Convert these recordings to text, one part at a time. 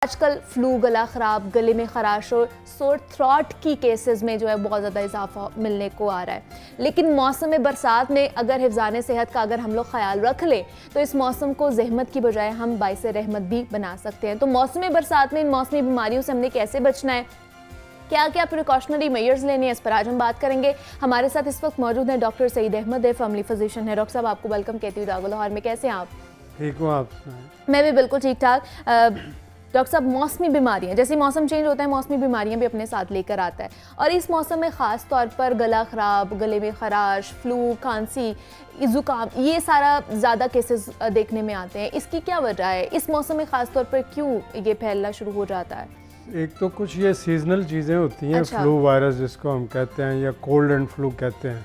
आजकल फ्लू, गला ख़राब, गले में खराश और सोर थ्रॉट की केसेस में जो है बहुत ज़्यादा इजाफा मिलने को आ रहा है। लेकिन मौसम बरसात में अगर हिफ़्ज़ाने सेहत का अगर हम लोग ख्याल रख लें तो इस मौसम को ज़हमत की बजाय हम बाइसे रहमत भी बना सकते हैं। तो मौसम बरसात में इन मौसमी बीमारियों से हमने कैसे बचना है, क्या क्या प्रिकॉशनरी मेजर्स लेने हैं, इस पर आज हम बात करेंगे। हमारे साथ इस वक्त मौजूद हैं डॉक्टर सईद अहमद है, फैमिली फिजिशियन है। डॉक्टर साहब आपको वेलकम कहती हूँ दागो लाहौर में। कैसे हैं आप? ठीक हूँ, आप? मैं भी बिल्कुल ठीक ठाक। डॉक्टर साहब, मौसमी बीमारियां, जैसे मौसम चेंज होता है मौसमी बीमारियां भी अपने साथ लेकर आता है, और इस मौसम में ख़ास तौर पर गला ख़राब, गले में खराश, फ्लू, खांसी, ज़ुकाम, ये सारा ज़्यादा केसेस देखने में आते हैं। इसकी क्या वजह है? इस मौसम में ख़ास तौर पर क्यों ये फैलना शुरू हो जाता है? एक तो कुछ ये सीजनल चीज़ें होती हैं। अच्छा। फ्लू वायरस जिसको हम कहते हैं या कोल्ड एंड फ्लू कहते हैं,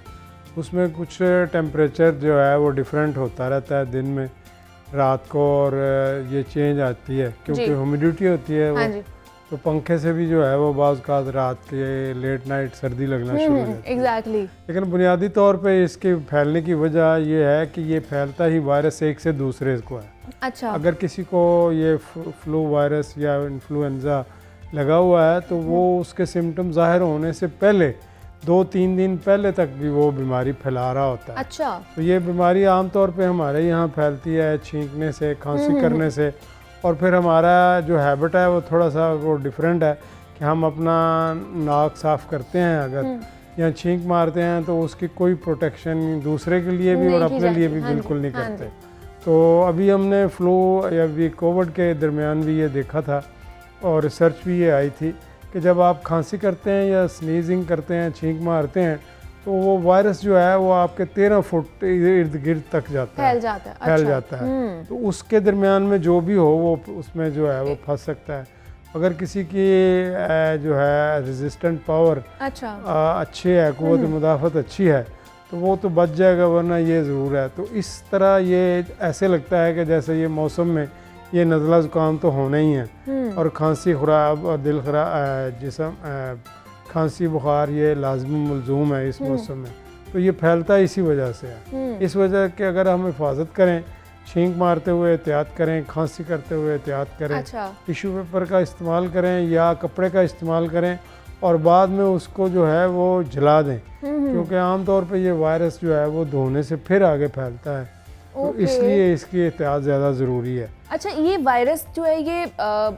उसमें कुछ टेम्परेचर जो है वो डिफरेंट होता रहता है दिन में, रात को, और ये चेंज आती है क्योंकि ह्यूमिडिटी होती है वो। हाँ जी। तो पंखे से भी जो है वो बाज़ औक़ात रात के लेट नाइट सर्दी लगना शुरू हो जाती है। एग्जैक्टली। लेकिन बुनियादी तौर पे इसके फैलने की वजह ये है कि ये फैलता ही वायरस एक से दूसरे को है। अच्छा। अगर किसी को ये फ्लू वायरस या इन्फ्लुएंज़ा लगा हुआ है तो वो उसके सिम्टम ज़ाहिर होने से पहले 2-3 दिन पहले तक भी वो बीमारी फैला रहा होता है। अच्छा। तो ये बीमारी आमतौर पे हमारे यहाँ फैलती है छींकने से, खांसी करने से, और फिर हमारा जो हैबिट है वो थोड़ा सा वो डिफरेंट है कि हम अपना नाक साफ़ करते हैं अगर या छींक मारते हैं तो उसकी कोई प्रोटेक्शन दूसरे के लिए भी और अपने लिए भी बिल्कुल नहीं करते। तो अभी हमने फ्लू या अभी कोविड के दरमियान भी ये देखा था और रिसर्च भी ये आई थी कि जब आप खांसी करते हैं या स्नीजिंग करते हैं, छींक मारते हैं, तो वो वायरस जो है वो आपके 13 फुट इर्द गिर्द तक जाता है, फैल जाता है। तो उसके दरमियान में जो भी हो वो उसमें जो है वो फंस सकता है। अगर किसी की जो है रेजिस्टेंट पावर अच्छी है, क़ुव्वत मुदाफ़त अच्छी है, तो वो तो बच जाएगा, वरना ये ज़रूर है। तो इस तरह ये ऐसे लगता है कि जैसे ये मौसम में ये नज़ला ज़ुकाम तो होना ही है, और खांसी ख़राब और दिल ख़राब जिसम खांसी बुखार ये लाजमी मलजूम है इस मौसम में। तो ये फैलता इसी वजह से है। इस वजह के अगर हम हिफाजत करें, छींक मारते हुए एहतियात करें, खांसी करते हुए एहतियात करें, टिश्यू पेपर का इस्तेमाल करें या कपड़े का इस्तेमाल करें, और बाद में उसको जो है वो जला दें, क्योंकि आमतौर पर ये वायरस जो है वो धोने से फिर आगे फैलता है। तो इसलिए इसकी एहतियात ज़्यादा ज़रूरी है। अच्छा, ये वायरस जो है ये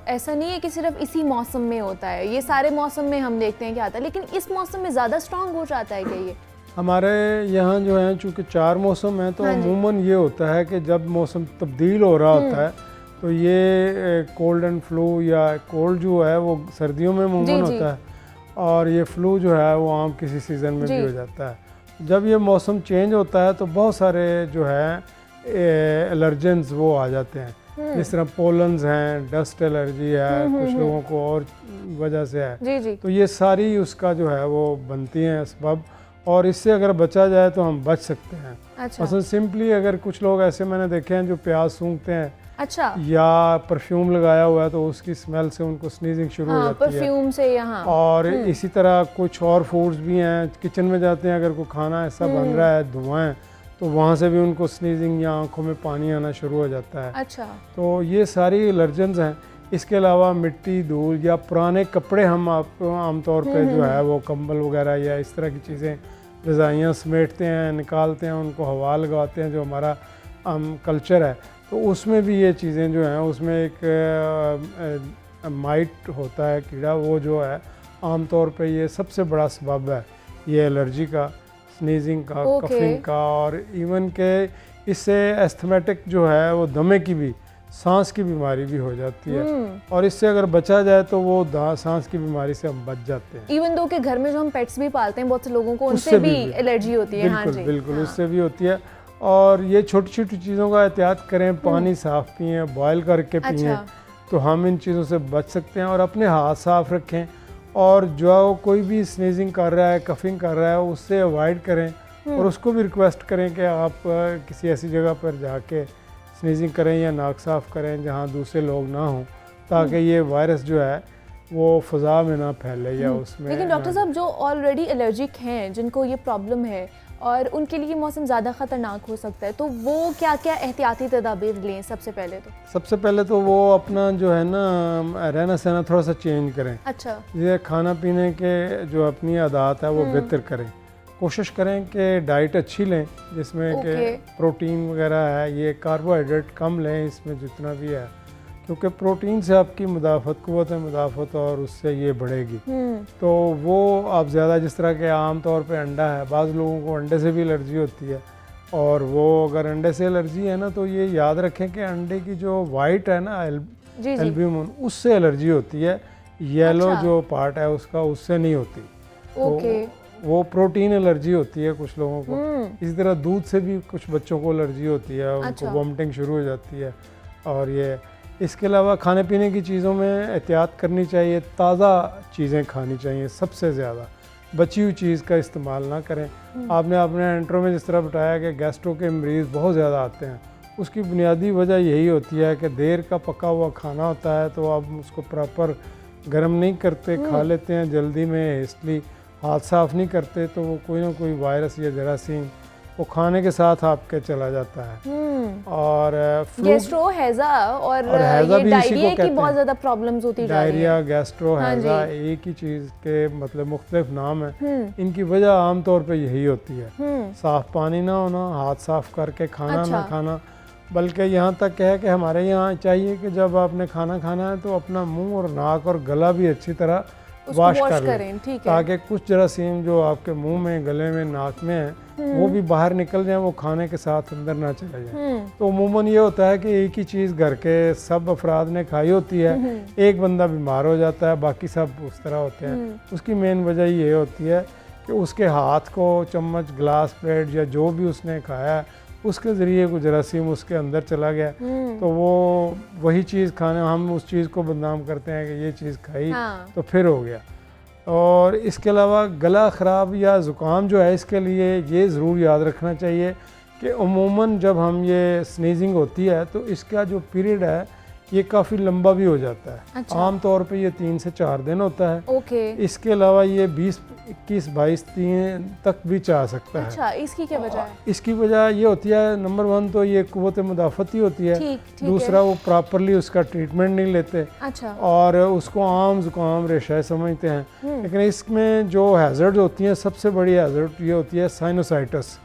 ऐसा नहीं है कि सिर्फ इसी मौसम में होता है, ये सारे मौसम में हम देखते हैं कि आता है, लेकिन इस मौसम में ज़्यादा स्ट्रॉन्ग हो जाता है क्या ये? हमारे यहाँ जो है चूँकि 4 मौसम हैं, तो अमूमन ये होता है कि जब मौसम तब्दील हो रहा होता है तो ये कोल्ड एंड फ्लू या कोल्ड जो है वो सर्दियों में अमूमन होता है, और ये फ्लू जो है वो आम किसी सीज़न में भी हो जाता है। जब ये मौसम चेंज होता है तो बहुत सारे जो है एलर्जेंस वो आ जाते हैं, जिस तरह पोलन्स हैं, डस्ट एलर्जी है, कुछ लोगों को और वजह से है। तो ये सारी उसका जो है वो बनती हैं सबब, और इससे अगर बचा जाए तो हम बच सकते हैं। मतलब सिंपली अगर कुछ लोग ऐसे मैंने देखे हैं जो प्याज सूंघते हैं, अच्छा, या परफ्यूम लगाया हुआ है तो उसकी स्मेल से उनको स्नीजिंग शुरू हो जाती है, परफ्यूम से यहाँ। और इसी तरह कुछ और फूड्स भी हैं, किचन में जाते हैं अगर कोई खाना ऐसा बन रहा है, धुआं है, तो वहाँ से भी उनको स्नीजिंग या आंखों में पानी आना शुरू हो जाता है। अच्छा। तो ये सारी एलर्जेंस हैं। इसके अलावा मिट्टी, धूल या पुराने कपड़े हम आमतौर पे जो है वो कंबल वगैरह या इस तरह की चीज़ें रज़ाइयाँ समेटते हैं, निकालते हैं, उनको हवा लगाते हैं, जो हमारा कल्चर है, तो उसमें भी ये चीज़ें जो हैं उसमें एक माइट होता है, कीड़ा, वो जो है आमतौर पे ये सबसे बड़ा सबब है ये एलर्जी का, स्नीजिंग का, कफिंग का, और इवन के इससे एस्थमेटिक जो है वो दमे की भी, सांस की बीमारी भी हो जाती है, और इससे अगर बचा जाए तो वो सांस की बीमारी से हम बच जाते हैं। इवन दो के घर में जो हम पेट्स भी पालते हैं बहुत से लोगों को उनसे भी एलर्जी होती है। बिल्कुल बिल्कुल, उससे भी होती है। और ये छोटी छोटी चीज़ों का एहतियात करें, पानी साफ़ पिएँ, बॉयल करके पिएँ, तो हम इन चीज़ों से बच सकते हैं। और अपने हाथ साफ़ रखें, और जो कोई भी स्नीजिंग कर रहा है, कफिंग कर रहा है, उससे अवॉइड करें, और उसको भी रिक्वेस्ट करें कि आप किसी ऐसी जगह पर जाके स्नीजिंग करें या नाक साफ़ करें जहाँ दूसरे लोग ना हों, ताकि ये वायरस जो है वो फ़ज़ा में ना फैले या उसमें। लेकिन डॉक्टर साहब, जो ऑलरेडी एलर्जिक हैं, जिनको ये प्रॉब्लम है, और उनके लिए मौसम ज़्यादा ख़तरनाक हो सकता है, तो वो क्या क्या एहतियाती तदाबीर लें? सबसे पहले तो वो अपना जो है ना रहना सहना थोड़ा सा चेंज करें। अच्छा। ये खाना पीने के जो अपनी आदत है वो बेहतर करें, कोशिश करें कि डाइट अच्छी लें जिसमें कि प्रोटीन वगैरह है, ये कार्बोहाइड्रेट कम लें इसमें जितना भी है, क्योंकि प्रोटीन से आपकी मुदाफ़त क़ुव्वत मुदाफ़त और उससे ये बढ़ेगी। तो वो आप ज़्यादा जिस तरह के आम तौर पे अंडा है, बाज़ लोगों को अंडे से भी एलर्जी होती है, और वो अगर अंडे से एलर्जी है ना तो ये याद रखें कि अंडे की जो वाइट है ना एल्ब्यूमिन, उससे एलर्जी होती है, येलो जो पार्ट है उसका उससे नहीं होती। तो वो प्रोटीन एलर्जी होती है कुछ लोगों को। इसी तरह दूध से भी कुछ बच्चों को एलर्जी होती है, उनको वॉमिटिंग शुरू हो जाती है। और ये इसके अलावा खाने पीने की चीज़ों में एहतियात करनी चाहिए, ताज़ा चीज़ें खानी चाहिए, सबसे ज़्यादा बची हुई चीज़ का इस्तेमाल ना करें। आपने अपने इंट्रो में जिस तरह बताया कि गैस्ट्रो के मरीज़ बहुत ज़्यादा आते हैं, उसकी बुनियादी वजह यही होती है कि देर का पका हुआ खाना होता है, तो आप उसको प्रॉपर गर्म नहीं करते, खा लेते हैं जल्दी में, इसलिए हाथ साफ़ नहीं करते, तो वो कोई ना कोई वायरस या जरासीम वो खाने के साथ आपके चला जाता है। और गैस्ट्रो हैज़ा और हैज़ा भी डायरिया की बहुत ज़्यादा प्रॉब्लम्स होती जा रही डायरिया, गैस्ट्रो, हैज़ा एक ही चीज़ के मतलब मुख्तलिफ नाम है। इनकी वजह आम तौर पे यही होती है, साफ़ पानी ना होना, हाथ साफ़ करके खाना ना खाना। बल्कि यहाँ तक है कि हमारे यहाँ चाहिए कि जब आपने खाना खाना है तो अपना मुंह और नाक और गला भी अच्छी तरह वॉश करें, ताकि कुछ जरासीम जो आपके मुंह में, गले में, नाक में है वो भी बाहर निकल जाए, वो खाने के साथ अंदर ना चले जाए। तो अमूमन ये होता है कि एक ही चीज़ घर के सब अफराद ने खाई होती है, एक बंदा बीमार हो जाता है, बाकी सब उस तरह होते हैं। उसकी मेन वजह ये होती है कि उसके हाथ को चम्मच, ग्लास, प्लेट या जो भी उसने खाया उसके ज़रिए कुछ जरासीम उसके अंदर चला गया, तो वो वही चीज़ खाने, हम उस चीज़ को बदनाम करते हैं कि ये चीज़ खाई तो फिर हो गया। और इसके अलावा गला ख़राब या ज़ुकाम जो है, इसके लिए ये ज़रूर याद रखना चाहिए कि अमूमन जब हम ये स्नीजिंग होती है तो इसका जो पीरियड है ये काफ़ी लंबा भी हो जाता है। अच्छा। आम तौर पे ये 3 से 4 दिन होता है। इसके अलावा ये 20, 21, 22 3 तक भी जा सकता है। अच्छा, इसकी क्या वजह है? इसकी वजह ये होती है, नंबर 1 तो ये क़ुव्वत मुदाफ़त ही होती है, दूसरा वो प्रॉपरली उसका ट्रीटमेंट नहीं लेते। अच्छा। और उसको आम ज़ुकाम, रेशा समझते हैं। लेकिन इसमें जो हैज़र्ड होती हैं, सबसे बड़ी हैज़र्ड ये होती है साइनोसाइटिस।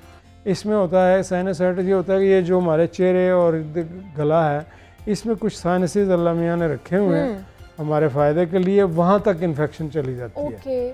इसमें होता है साइनोसाइटिस, ये होता है कि ये जो हमारे चेहरे और गला है, इसमें कुछ साइनसेस अल्लाह मियाँ ने रखे हुए हैं हमारे फ़ायदे के लिए, वहाँ तक इन्फेक्शन चली जाती है।